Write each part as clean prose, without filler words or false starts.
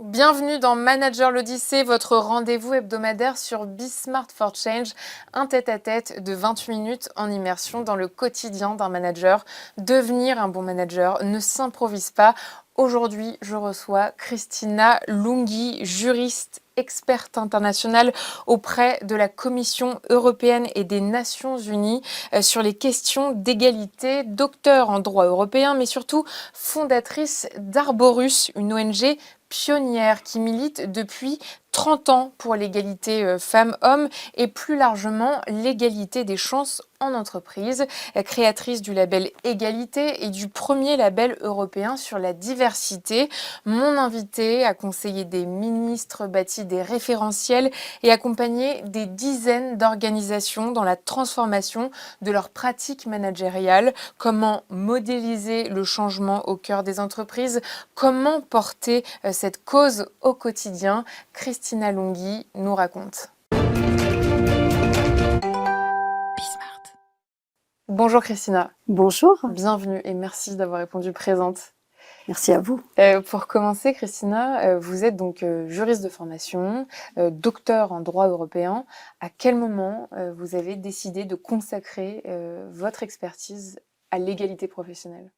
Bienvenue dans Manager l'Odyssée, votre rendez-vous hebdomadaire sur Be Smart for Change, un tête-à-tête de 28 minutes en immersion dans le quotidien d'un manager. Devenir un bon manager ne s'improvise pas. Aujourd'hui, je reçois Christina Lunghi, juriste, experte internationale auprès de la Commission européenne et des Nations Unies sur les questions d'égalité, docteur en droit européen, mais surtout fondatrice d'Arborus, une ONG pionnière qui milite depuis 30 ans pour l'égalité femmes-hommes et plus largement l'égalité des chances en entreprise, créatrice du label Égalité et du premier label européen sur la diversité. Mon invité a conseillé des ministres, bâti des référentiels et accompagné des dizaines d'organisations dans la transformation de leurs pratiques managériales. Comment modéliser le changement au cœur des entreprises? Comment porter cette cause au quotidien? Christina Lunghi nous raconte. Bonjour Christina. Bonjour. Bienvenue et merci d'avoir répondu présente. Merci à vous. Pour commencer, Christina, vous êtes donc juriste de formation, docteur en droit européen. À quel moment vous avez décidé de consacrer votre expertise à l'égalité professionnelle?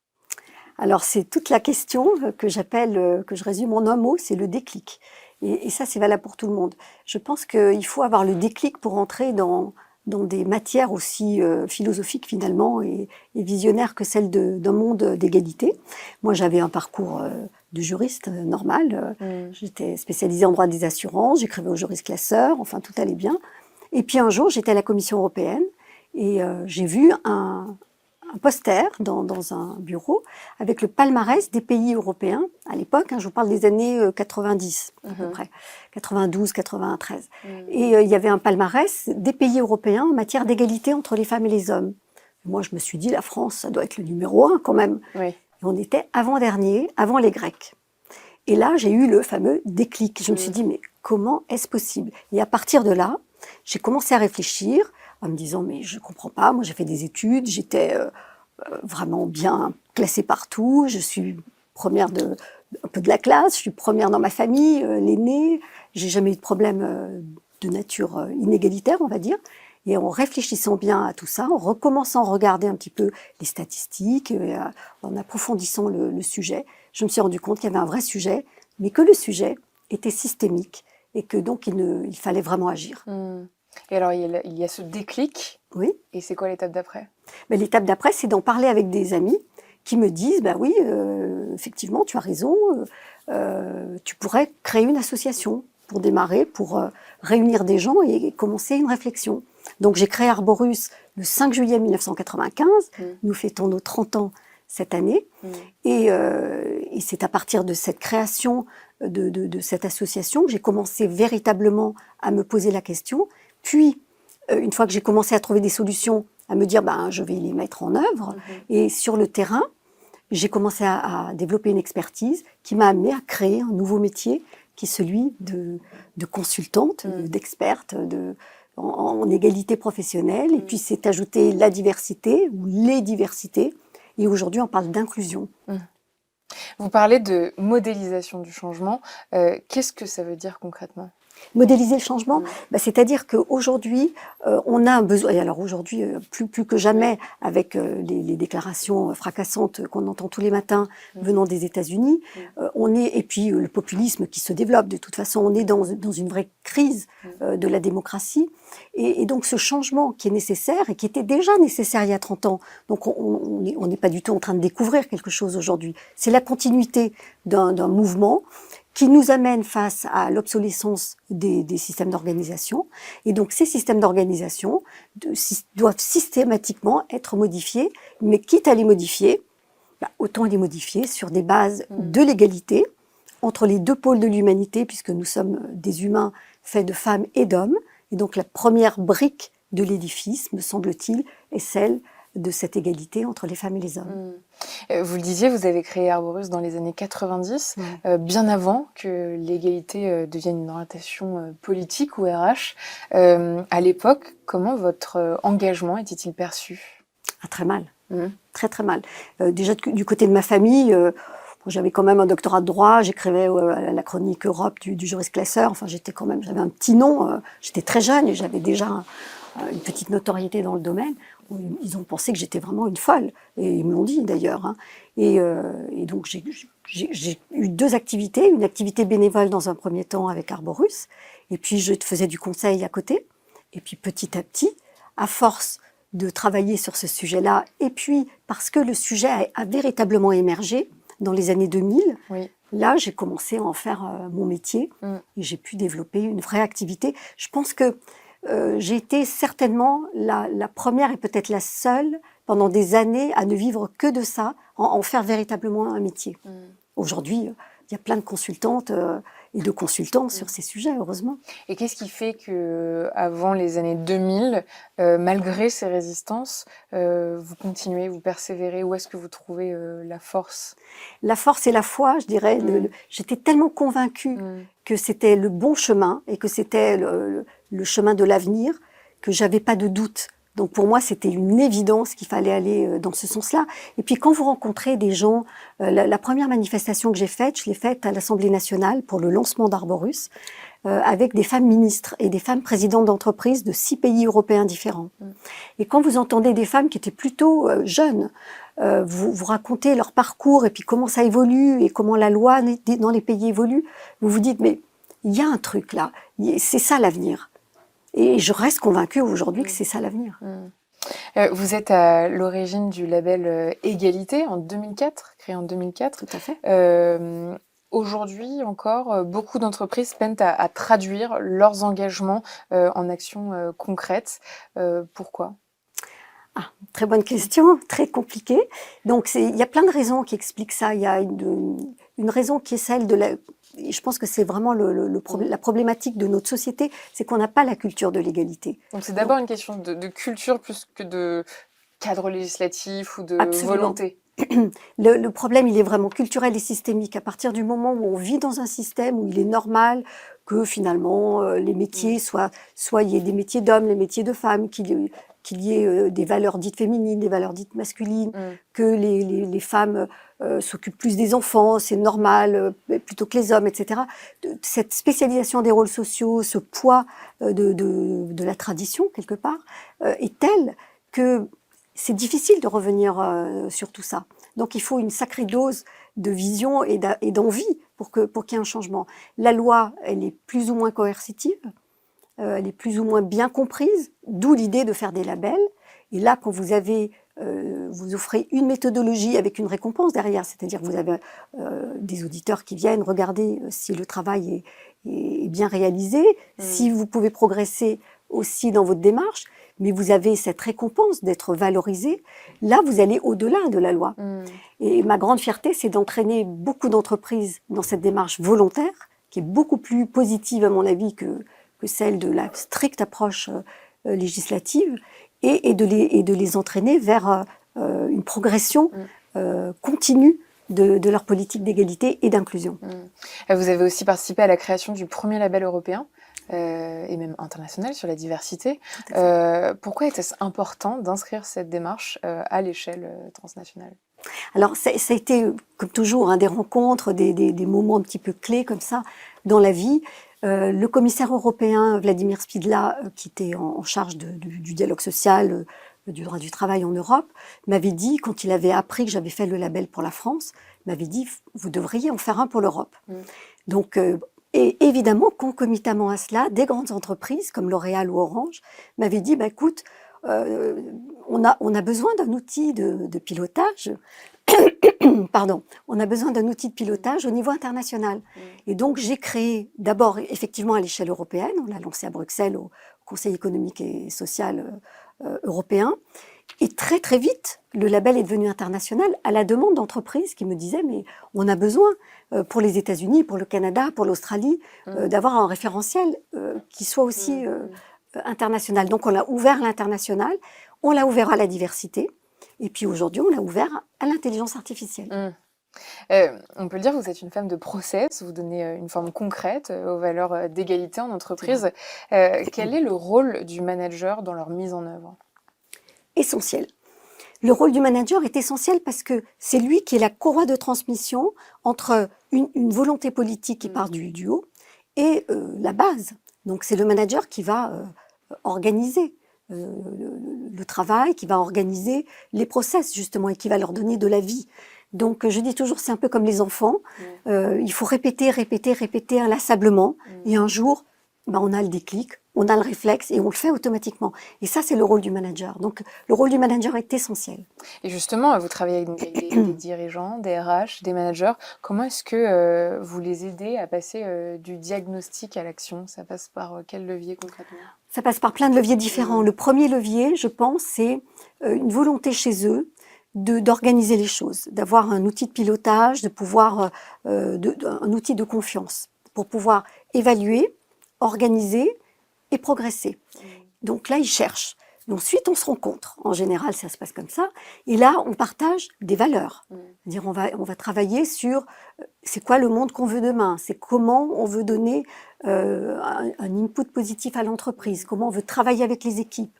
Alors c'est toute la question que j'appelle, que je résume en un mot, c'est le déclic. Et ça, c'est valable pour tout le monde. Je pense qu'il faut avoir le déclic pour entrer dans des matières aussi philosophiques finalement et visionnaires que celles d'un monde d'égalité. Moi, j'avais un parcours de juriste normal. J'étais spécialisée en droit des assurances, j'écrivais au juriste classeur, enfin tout allait bien. Et puis un jour, j'étais à la Commission européenne et j'ai vu un poster dans un bureau avec le palmarès des pays européens à l'époque, je vous parle des années 90 à peu près, 92, 93. Et il y avait un palmarès des pays européens en matière d'égalité entre les femmes et les hommes. Moi, je me suis dit, la France, ça doit être le numéro 1 quand même. Oui. Et on était avant-dernier, avant les Grecs. Et là, j'ai eu le fameux déclic. Je me suis dit, mais comment est-ce possible? Et à partir de là, j'ai commencé à réfléchir en me disant, mais je comprends pas, moi j'ai fait des études, j'étais vraiment bien classée partout, je suis première un peu de la classe, je suis première dans ma famille, l'aînée, j'ai jamais eu de problème de nature inégalitaire, on va dire. Et en réfléchissant bien à tout ça, en recommençant à regarder un petit peu les statistiques, en approfondissant le sujet, je me suis rendu compte qu'il y avait un vrai sujet, mais que le sujet était systémique et que donc il fallait vraiment agir. Et alors, il y a ce déclic. Oui. Et c'est quoi l'étape d'après? L'étape d'après, c'est d'en parler avec des amis qui me disent, bah oui, effectivement, tu as raison, tu pourrais créer une association pour démarrer, pour réunir des gens et commencer une réflexion. Donc j'ai créé Arborus le 5 juillet 1995, nous fêtons nos 30 ans cette année, et c'est à partir de cette création de cette association que j'ai commencé véritablement à me poser la question. Puis, une fois que j'ai commencé à trouver des solutions, à me dire, je vais les mettre en œuvre. Et sur le terrain, j'ai commencé à développer une expertise qui m'a amené à créer un nouveau métier, qui est celui de consultante, d'experte en égalité professionnelle. Et puis, c'est ajouté la diversité ou les diversités. Et aujourd'hui, on parle d'inclusion. Vous parlez de modélisation du changement. Qu'est-ce que ça veut dire concrètement ? Modéliser le changement, c'est-à-dire qu'aujourd'hui, on a un besoin, et alors aujourd'hui, plus que jamais, avec les déclarations fracassantes qu'on entend tous les matins venant des États-Unis, et puis le populisme qui se développe, de toute façon, on est dans une vraie crise de la démocratie, et donc ce changement qui est nécessaire, et qui était déjà nécessaire il y a 30 ans, donc on n'est pas du tout en train de découvrir quelque chose aujourd'hui, c'est la continuité d'un mouvement qui nous amène face à l'obsolescence des systèmes d'organisation. Et donc, ces systèmes d'organisation doivent systématiquement être modifiés, mais quitte à les modifier, autant les modifier sur des bases de l'égalité entre les deux pôles de l'humanité, puisque nous sommes des humains faits de femmes et d'hommes. Et donc, la première brique de l'édifice, me semble-t-il, est celle de cette égalité entre les femmes et les hommes. Vous le disiez, vous avez créé Arborus dans les années 90, bien avant que l'égalité devienne une orientation politique ou RH. À l'époque, comment votre engagement était-il perçu? Ah, très mal, très très mal. Déjà du côté de ma famille, j'avais quand même un doctorat de droit, j'écrivais la chronique Europe du juriste classeur, enfin j'avais un petit nom, j'étais très jeune et j'avais déjà une petite notoriété dans le domaine. Ils ont pensé que j'étais vraiment une folle, et ils me l'ont dit d'ailleurs. Hein. Et donc j'ai eu deux activités, une activité bénévole dans un premier temps avec Arborus, et puis je faisais du conseil à côté. Et puis petit à petit, à force de travailler sur ce sujet-là, et puis parce que le sujet a véritablement émergé dans les années 2000, là j'ai commencé à en faire mon métier, et j'ai pu développer une vraie activité. Je pense que j'ai été certainement la première et peut-être la seule pendant des années à ne vivre que de ça, en faire véritablement un métier. Aujourd'hui, il y a plein de consultantes et de consultants sur ces sujets, heureusement. Et qu'est-ce qui fait que, avant les années 2000, malgré ces résistances, vous continuez, vous persévérez? Où est-ce que vous trouvez la force? La force et la foi, je dirais. J'étais tellement convaincue que c'était le bon chemin et que c'était le chemin de l'avenir que j'avais pas de doute. Donc pour moi, c'était une évidence qu'il fallait aller dans ce sens-là. Et puis quand vous rencontrez des gens, la première manifestation que j'ai faite, je l'ai faite à l'Assemblée nationale pour le lancement d'Arborus, avec des femmes ministres et des femmes présidentes d'entreprises de 6 pays européens différents. Et quand vous entendez des femmes qui étaient plutôt jeunes, vous racontez leur parcours et puis comment ça évolue et comment la loi dans les pays évolue, vous vous dites, mais il y a un truc là, c'est ça l'avenir. Et je reste convaincue aujourd'hui que c'est ça l'avenir. Vous êtes à l'origine du label Égalité en 2004, créé en 2004. Tout à fait. Aujourd'hui encore, beaucoup d'entreprises peinent à traduire leurs engagements en actions concrètes. Pourquoi? Très bonne question, très compliquée. Donc il y a plein de raisons qui expliquent ça. Il y a une raison qui est celle de je pense que c'est vraiment la problématique de notre société, c'est qu'on n'a pas la culture de l'égalité. Donc c'est d'abord une question de culture plus que de cadre législatif ou de volonté. Le problème, il est vraiment culturel et systémique. À partir du moment où on vit dans un système où il est normal que finalement les métiers soit il y ait des métiers d'hommes, les métiers de femmes, qu'il y ait des valeurs dites féminines, des valeurs dites masculines, que les femmes s'occupent plus des enfants, c'est normal, plutôt que les hommes, etc. Cette spécialisation des rôles sociaux, ce poids de la tradition, quelque part, est telle que c'est difficile de revenir sur tout ça. Donc il faut une sacrée dose de vision et d'envie pour qu'il y ait un changement. La loi, elle est plus ou moins coercitive, elle est plus ou moins bien comprise, d'où l'idée de faire des labels. Et là, quand vous offrez une méthodologie avec une récompense derrière, c'est-à-dire que vous avez des auditeurs qui viennent regarder si le travail est bien réalisé, si vous pouvez progresser aussi dans votre démarche, mais vous avez cette récompense d'être valorisé, là vous allez au-delà de la loi. Et ma grande fierté, c'est d'entraîner beaucoup d'entreprises dans cette démarche volontaire, qui est beaucoup plus positive à mon avis que celle de la stricte approche législative, et de les entraîner vers une progression continue de leur politique d'égalité et d'inclusion. Vous avez aussi participé à la création du premier label européen, et même international sur la diversité. Pourquoi était-ce important d'inscrire cette démarche à l'échelle transnationale? Alors ça a été, comme toujours, des rencontres, des moments un petit peu clés comme ça dans la vie. Le commissaire européen Vladimir Spidla, qui était en charge du dialogue social, du droit du travail en Europe, m'avait dit, quand il avait appris que j'avais fait le label pour la France, m'avait dit « vous devriez en faire un pour l'Europe ». Donc, et évidemment, concomitamment à cela, des grandes entreprises comme L'Oréal ou Orange m'avaient dit bah, « écoute, on a besoin d'un outil de pilotage ». Pardon, on a besoin d'un outil de pilotage au niveau international. Et donc, j'ai créé d'abord, effectivement, à l'échelle européenne, on l'a lancé à Bruxelles, au Conseil économique et social européen. Et très, très vite, le label est devenu international à la demande d'entreprises qui me disaient, mais on a besoin, pour les États-Unis, pour le Canada, pour l'Australie, d'avoir un référentiel qui soit aussi international. Donc, on l'a ouvert à l'international, on l'a ouvert à la diversité. Et puis aujourd'hui, on l'a ouvert à l'intelligence artificielle. On peut le dire, vous êtes une femme de process, vous donnez une forme concrète aux valeurs d'égalité en entreprise. Quel est le rôle du manager dans leur mise en œuvre? Essentiel. Le rôle du manager est essentiel parce que c'est lui qui est la courroie de transmission entre une volonté politique qui part du haut et la base. Donc c'est le manager qui va organiser le travail, qui va organiser les process justement et qui va leur donner de la vie. Donc je dis toujours, c'est un peu comme les enfants, il faut répéter, répéter, répéter inlassablement et un jour, on a le déclic, on a le réflexe et on le fait automatiquement. Et ça, c'est le rôle du manager. Donc le rôle du manager est essentiel. Et justement, vous travaillez avec des dirigeants, des RH, des managers. Comment est-ce que vous les aidez à passer du diagnostic à l'action? Ça passe par quel levier concrètement? Ça passe par plein de leviers différents. Le premier levier, je pense, c'est une volonté chez eux d'organiser les choses, d'avoir un outil de pilotage, de pouvoir un outil de confiance pour pouvoir évaluer, organiser et progresser. Donc là, ils cherchent. Et ensuite, on se rencontre. En général, ça se passe comme ça. Et là, on partage des valeurs. C'est-à-dire, on va travailler sur c'est quoi le monde qu'on veut demain, c'est comment on veut donner un input positif à l'entreprise, comment on veut travailler avec les équipes,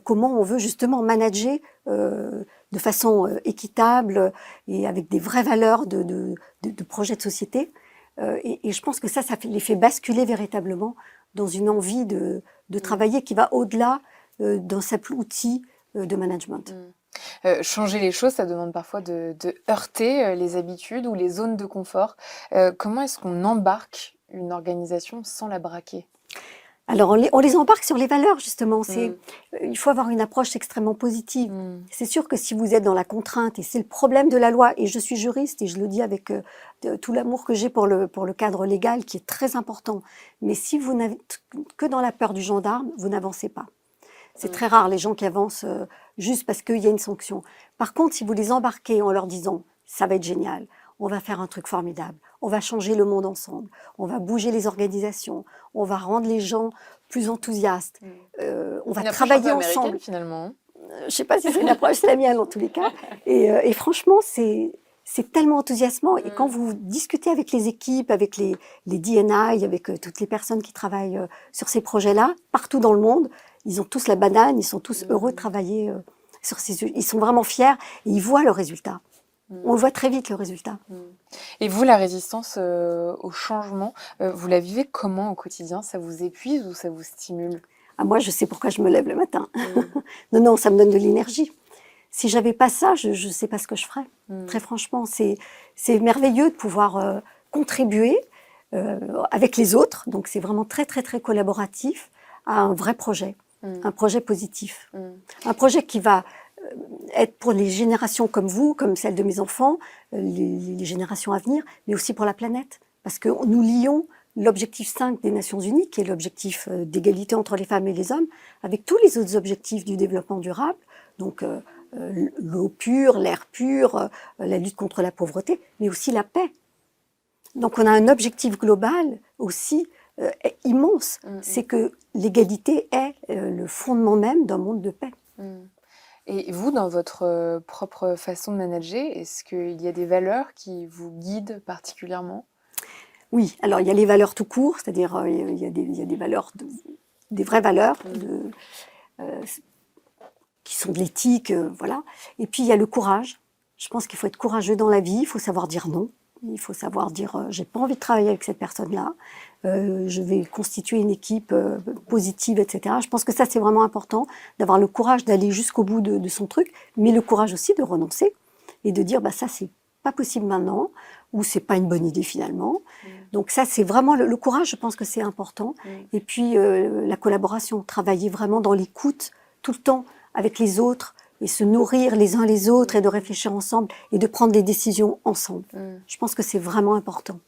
comment on veut justement manager de façon équitable et avec des vraies valeurs de projets de société. Et je pense que ça les fait basculer véritablement dans une envie de travailler qui va au-delà d'un simple outil de management. Changer les choses, ça demande parfois de heurter les habitudes ou les zones de confort. Comment est-ce qu'on embarque une organisation sans la braquer? Alors, on les embarque sur les valeurs, justement. Il faut avoir une approche extrêmement positive. C'est sûr que si vous êtes dans la contrainte, et c'est le problème de la loi, et je suis juriste, et je le dis avec tout l'amour que j'ai pour le cadre légal, qui est très important, mais si vous n'êtes que dans la peur du gendarme, vous n'avancez pas. C'est très rare les gens qui avancent juste parce qu'il y a une sanction. Par contre, si vous les embarquez en leur disant « ça va être génial », on va faire un truc formidable, on va changer le monde ensemble, on va bouger les organisations, on va rendre les gens plus enthousiastes, on va travailler ensemble. Finalement. Je ne sais pas si c'est une approche la mienne en tous les cas. Et franchement, c'est tellement enthousiasmant. Et quand vous discutez avec les équipes, avec les D&I, avec toutes les personnes qui travaillent sur ces projets-là, partout dans le monde, ils ont tous la banane, ils sont tous heureux de travailler sur ces sujets. Ils sont vraiment fiers et ils voient le résultat. On le voit très vite, le résultat. Et vous, la résistance au changement, vous la vivez comment au quotidien? Ça vous épuise ou ça vous stimule? Moi, je sais pourquoi je me lève le matin. Non, ça me donne de l'énergie. Si j'avais pas ça, je ne sais pas ce que je ferais. Très franchement, c'est merveilleux de pouvoir contribuer avec les autres. Donc, c'est vraiment très, très, très collaboratif à un vrai projet, un projet positif. Un projet qui va être pour les générations comme vous, comme celles de mes enfants, les générations à venir, mais aussi pour la planète. Parce que nous lions l'objectif 5 des Nations Unies, qui est l'objectif d'égalité entre les femmes et les hommes, avec tous les autres objectifs du développement durable, donc l'eau pure, l'air pur, la lutte contre la pauvreté, mais aussi la paix. Donc on a un objectif global aussi immense, c'est que l'égalité est le fondement même d'un monde de paix. Et vous, dans votre propre façon de manager, est-ce qu'il y a des valeurs qui vous guident particulièrement? Oui, alors il y a les valeurs tout court, c'est-à-dire il y a des valeurs, des vraies valeurs qui sont de l'éthique, voilà. Et puis il y a le courage. Je pense qu'il faut être courageux dans la vie, il faut savoir dire non. Il faut savoir dire j'ai pas envie de travailler avec cette personne-là, je vais constituer une équipe positive, etc. Je pense que ça c'est vraiment important, d'avoir le courage d'aller jusqu'au bout de son truc, mais le courage aussi de renoncer et de dire ça c'est pas possible maintenant, ou c'est pas une bonne idée finalement. Donc ça c'est vraiment le courage, je pense que c'est important. Et puis la collaboration, travailler vraiment dans l'écoute tout le temps avec les autres, et se nourrir les uns les autres et de réfléchir ensemble et de prendre des décisions ensemble. Je pense que c'est vraiment important.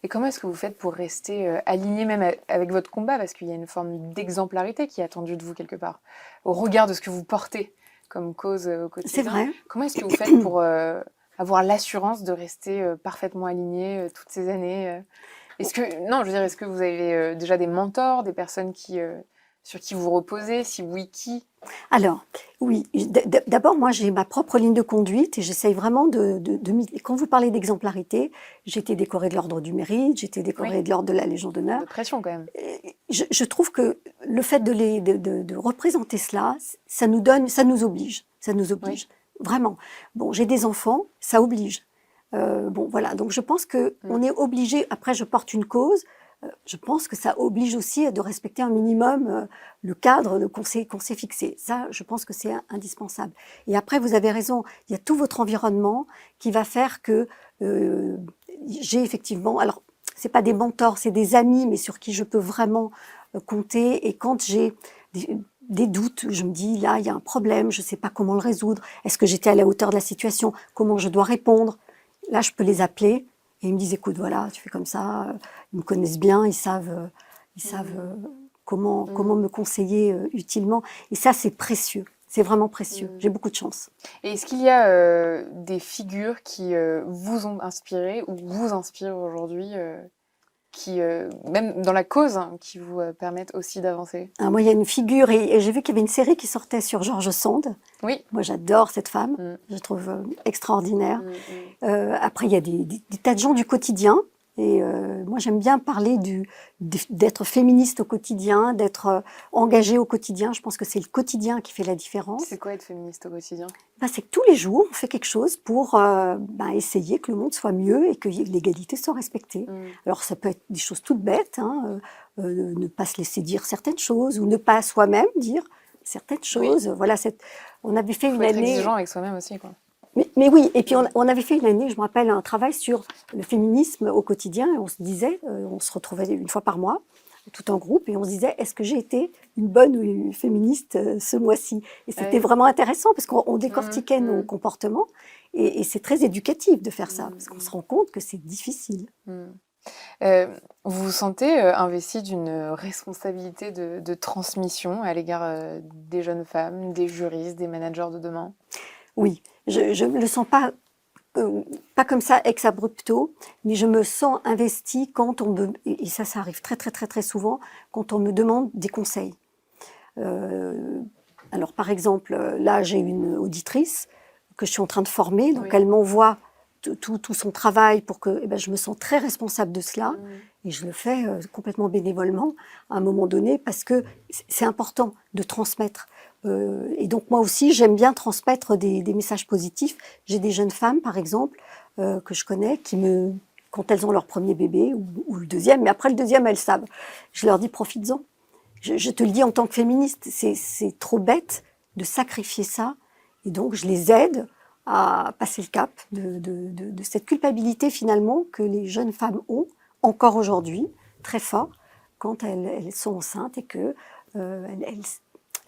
Et comment est-ce que vous faites pour rester aligné même avec votre combat? Parce qu'il y a une forme d'exemplarité qui est attendue de vous quelque part, au regard de ce que vous portez comme cause au quotidien. C'est vrai. Comment est-ce que vous faites pour avoir l'assurance de rester parfaitement aligné toutes ces années? Est-ce que vous avez déjà des mentors, des personnes qui sur qui vous reposez? Si oui, qui? Alors, oui, d'abord, moi, j'ai ma propre ligne de conduite et j'essaye vraiment quand vous parlez d'exemplarité, j'ai été décorée de l'Ordre du Mérite, j'ai été décorée Oui, de l'Ordre de la Légion d'honneur. de pression quand même. Je trouve que le fait de représenter cela, ça nous oblige, ça nous oblige, vraiment. Bon, j'ai des enfants, ça oblige. Bon, voilà, donc je pense qu'on est obligé, après je porte une cause, je pense que ça oblige aussi de respecter un minimum le cadre qu'on s'est fixé. Ça, je pense que c'est indispensable. Et après, vous avez raison, il y a tout votre environnement qui va faire que j'ai effectivement... Alors, c'est pas des mentors, c'est des amis, mais sur qui je peux vraiment compter. Et quand j'ai des doutes, je me dis, là, il y a un problème, je sais pas comment le résoudre. Est-ce que j'étais à la hauteur de la situation? Comment je dois répondre? Là, je peux les appeler et ils me disent, écoute, voilà, tu fais comme ça. Ils me connaissent bien, ils savent comment me conseiller utilement. Et ça, c'est précieux. C'est vraiment précieux. J'ai beaucoup de chance. Et est-ce qu'il y a des figures qui vous ont inspiré ou vous inspirent aujourd'hui, qui, même dans la cause, hein, qui vous permettent aussi d'avancer? Ah, moi, il y a une figure, et j'ai vu qu'il y avait une série qui sortait sur George Sand. Oui. Moi, j'adore cette femme. Je la trouve extraordinaire. Après, il y a des tas de gens du quotidien. Et moi, j'aime bien parler d'être féministe au quotidien, d'être engagée au quotidien. Je pense que c'est le quotidien qui fait la différence. C'est quoi être féministe au quotidien? C'est que tous les jours, on fait quelque chose pour essayer que le monde soit mieux et que l'égalité soit respectée. Alors, ça peut être des choses toutes bêtes, hein, ne pas se laisser dire certaines choses ou ne pas soi-même dire certaines choses. Voilà, on avait fait une Faut être année... exigeant avec soi-même aussi, quoi. Mais oui, et puis on avait fait une année, je me rappelle, un travail sur le féminisme au quotidien, et on se disait, on se retrouvait une fois par mois, tout en groupe, et on se disait, est-ce que j'ai été une bonne ou une féministe ce mois-ci? Et c'était vraiment intéressant, parce qu'on décortiquait nos comportements, et c'est très éducatif de faire ça, parce qu'on se rend compte que c'est difficile. Vous vous sentez investi d'une responsabilité de transmission à l'égard des jeunes femmes, des juristes, des managers de demain? Oui, je ne le sens pas comme ça ex abrupto, mais je me sens investie quand on me, et ça arrive très très très très souvent, quand on me demande des conseils. Alors par exemple, là j'ai une auditrice que je suis en train de former, donc elle m'envoie tout son travail pour que je me sens très responsable de cela, et je le fais complètement bénévolement à un moment donné, parce que c'est important de transmettre. Et donc moi aussi, j'aime bien transmettre des messages positifs. J'ai des jeunes femmes, par exemple, que je connais, quand elles ont leur premier bébé, ou le deuxième, mais après le deuxième, elles savent. Je leur dis, profites-en. Je te le dis en tant que féministe, c'est trop bête de sacrifier ça. Et donc, je les aide à passer le cap de cette culpabilité, finalement, que les jeunes femmes ont, encore aujourd'hui, très fort, quand elles sont enceintes et que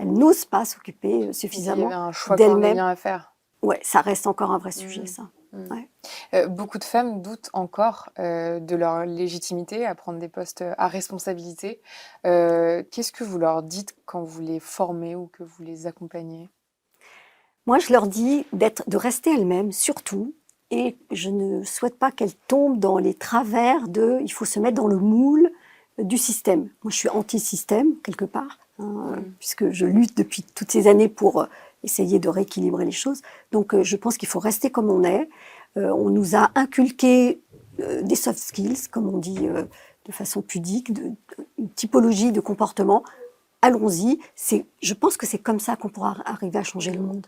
elles n'osent pas s'occuper suffisamment d'elles-mêmes. Il y avait un choix cornélien à faire. Ouais, ça reste encore un vrai sujet, ça. Ouais. Beaucoup de femmes doutent encore de leur légitimité à prendre des postes à responsabilité. Qu'est-ce que vous leur dites quand vous les formez ou que vous les accompagnez? Moi, je leur dis de rester elles-mêmes, surtout, et je ne souhaite pas qu'elles tombent dans les travers il faut se mettre dans le moule du système. Moi, je suis anti-système, quelque part, puisque je lutte depuis toutes ces années pour essayer de rééquilibrer les choses. Donc, je pense qu'il faut rester comme on est. On nous a inculqué des soft skills, comme on dit de façon pudique, une typologie de comportement. Allons-y. Je pense que c'est comme ça qu'on pourra arriver à changer le monde.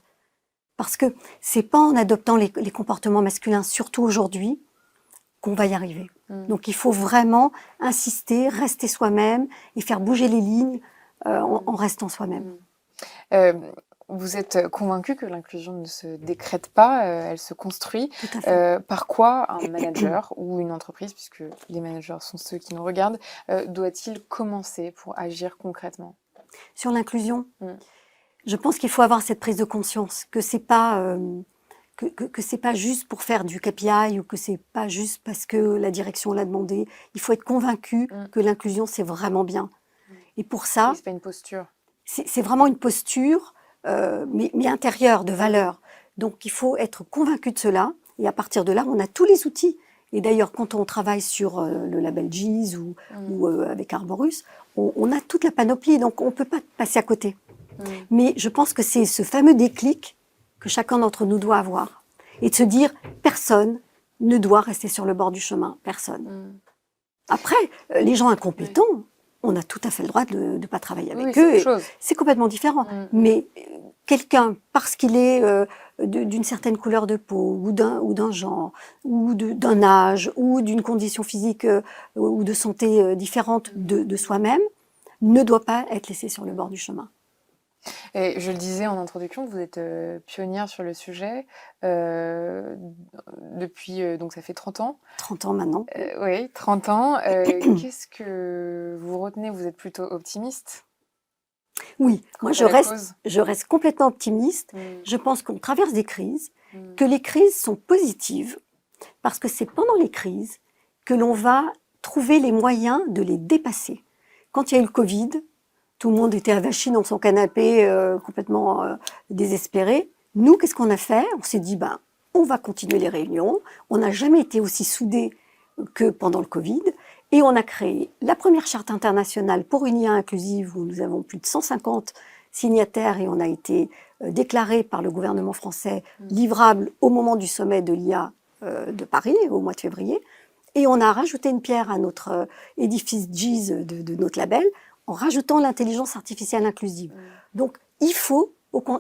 Parce que c'est pas en adoptant les comportements masculins, surtout aujourd'hui, qu'on va y arriver. Donc il faut vraiment insister, rester soi-même et faire bouger les lignes en restant soi-même. Vous êtes convaincu que l'inclusion ne se décrète pas, elle se construit. Tout à fait. Par quoi un manager ou une entreprise, puisque les managers sont ceux qui nous regardent, doit-il commencer pour agir concrètement? Sur l'inclusion, je pense qu'il faut avoir cette prise de conscience que c'est pas que c'est pas juste pour faire du KPI ou que c'est pas juste parce que la direction l'a demandé. Il faut être convaincu que l'inclusion c'est vraiment bien. Et pour ça, c'est pas une posture. C'est vraiment une posture, mais intérieure, de valeur. Donc il faut être convaincu de cela. Et à partir de là, on a tous les outils. Et d'ailleurs, quand on travaille sur le label GIS ou avec Arborus, on a toute la panoplie, donc on ne peut pas passer à côté. Mais je pense que c'est ce fameux déclic que chacun d'entre nous doit avoir. Et de se dire, personne ne doit rester sur le bord du chemin. Personne. Après, les gens incompétents, on a tout à fait le droit de ne pas travailler avec eux. C'est complètement différent. Mais quelqu'un, parce qu'il est d'une certaine couleur de peau, ou d'un genre, ou d'un âge, ou d'une condition physique ou de santé différente de soi-même, ne doit pas être laissé sur le bord du chemin. Et je le disais en introduction, vous êtes pionnière sur le sujet depuis, donc ça fait 30 ans. 30 ans maintenant. Oui, 30 ans. Qu'est-ce que vous retenez? Vous êtes plutôt optimiste? Oui, moi je reste complètement optimiste. Je pense qu'on traverse des crises, que les crises sont positives, parce que c'est pendant les crises que l'on va trouver les moyens de les dépasser. Quand il y a eu le Covid, tout le monde était avachi dans son canapé, complètement désespéré. Nous, qu'est-ce qu'on a fait? On s'est dit, on va continuer les réunions. On n'a jamais été aussi soudés que pendant le Covid. Et on a créé la première charte internationale pour une IA inclusive, où nous avons plus de 150 signataires, et on a été déclaré par le gouvernement français livrable au moment du sommet de l'IA de Paris, au mois de février. Et on a rajouté une pierre à notre édifice GIS de notre label, en rajoutant l'intelligence artificielle inclusive. Donc, il faut,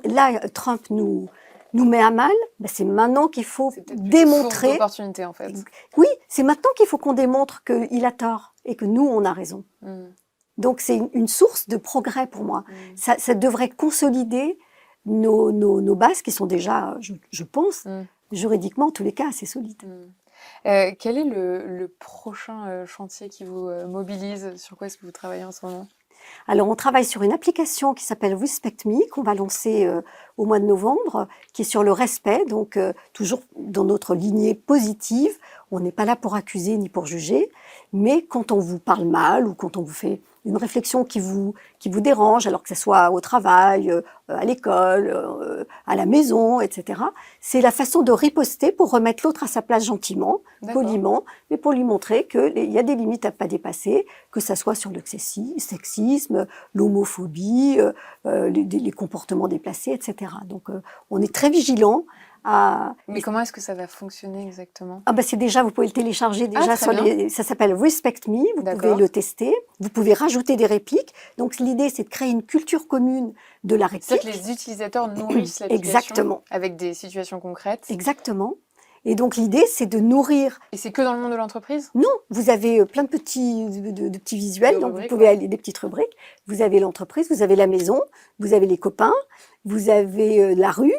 là, Trump nous met à mal, c'est maintenant qu'il faut démontrer... C'est d'opportunité, en fait. Oui, c'est maintenant qu'il faut qu'on démontre qu'il a tort et que nous, on a raison. Donc, c'est une source de progrès pour moi. Ça devrait consolider nos bases, qui sont déjà, je pense, juridiquement, en tous les cas, assez solides. Quel est le prochain chantier qui vous mobilise? Sur quoi est-ce que vous travaillez en ce moment? Alors, on travaille sur une application qui s'appelle Respect Me, qu'on va lancer au mois de novembre, qui est sur le respect, donc toujours dans notre lignée positive. On n'est pas là pour accuser ni pour juger, mais quand on vous parle mal ou quand on vous fait une réflexion qui vous dérange, alors que ce soit au travail, à l'école, à la maison, etc., c'est la façon de riposter pour remettre l'autre à sa place gentiment, poliment, mais pour lui montrer qu'il y a des limites à ne pas dépasser, que ça soit sur le sexisme, l'homophobie, les comportements déplacés, etc. Donc, on est très vigilants. Mais comment est-ce que ça va fonctionner exactement? C'est déjà, vous pouvez le télécharger déjà ça s'appelle Respect Me, vous pouvez le tester, vous pouvez rajouter des répliques. Donc l'idée, c'est de créer une culture commune de la réplique. C'est que les utilisateurs nourrissent l'application avec des situations concrètes. Exactement. Et donc l'idée, c'est de nourrir. Et c'est que dans le monde de l'entreprise? Non, vous avez plein de petits visuels, donc vous pouvez aller des petites rubriques. Vous avez l'entreprise, vous avez la maison, vous avez les copains, vous avez la rue.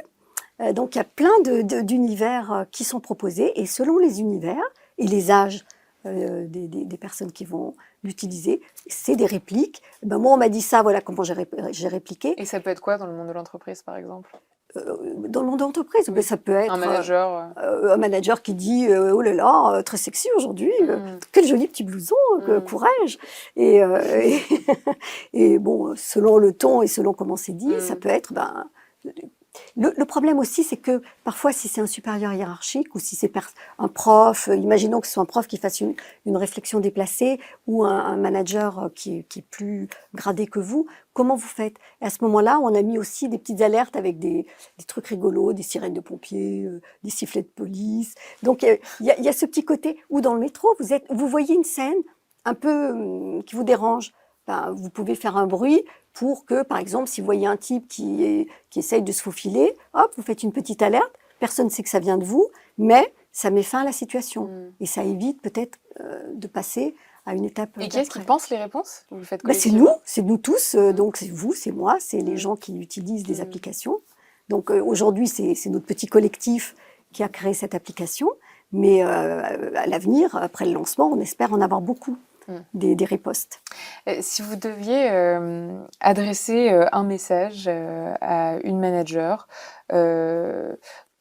Donc il y a plein d'univers qui sont proposés, et selon les univers et les âges des personnes qui vont l'utiliser, c'est des répliques. Moi, on m'a dit ça, voilà comment j'ai répliqué. Et ça peut être quoi dans le monde de l'entreprise, par exemple? Dans le monde de l'entreprise, ça peut être un manager qui dit oh là là, très sexy aujourd'hui, quel joli petit blouson, courage. Et bon, selon le ton et selon comment c'est dit, ça peut être le problème aussi, c'est que parfois, si c'est un supérieur hiérarchique ou si c'est un prof, imaginons que ce soit un prof qui fasse une réflexion déplacée, ou un manager qui est plus gradé que vous, comment vous faites? Et à ce moment-là, on a mis aussi des petites alertes avec des trucs rigolos, des sirènes de pompiers, des sifflets de police. Donc, il y a ce petit côté où dans le métro, vous voyez une scène un peu qui vous dérange. Vous pouvez faire un bruit pour que, par exemple, si vous voyez un type qui essaye de se faufiler, hop, vous faites une petite alerte, personne ne sait que ça vient de vous, mais ça met fin à la situation. Et ça évite peut-être de passer à une étape. Et qui est-ce qui pense les réponses? Vous le faites c'est nous tous, donc c'est vous, c'est moi, c'est les gens qui utilisent les applications. Donc aujourd'hui, c'est notre petit collectif qui a créé cette application, mais à l'avenir, après le lancement, on espère en avoir beaucoup. Des ripostes. Si vous deviez adresser un message à une manager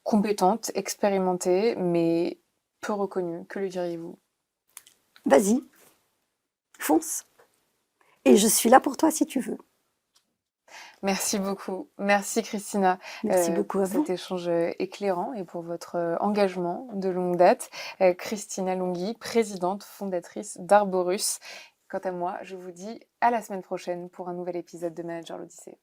compétente, expérimentée, mais peu reconnue, que lui diriez-vous? Vas-y, fonce. Et je suis là pour toi si tu veux. Merci beaucoup. Merci Christina Merci beaucoup pour à vous. cet échange éclairant et pour votre engagement de longue date. Christina Longhi, présidente fondatrice d'Arborus. Quant à moi, je vous dis à la semaine prochaine pour un nouvel épisode de Manager l'Odyssée.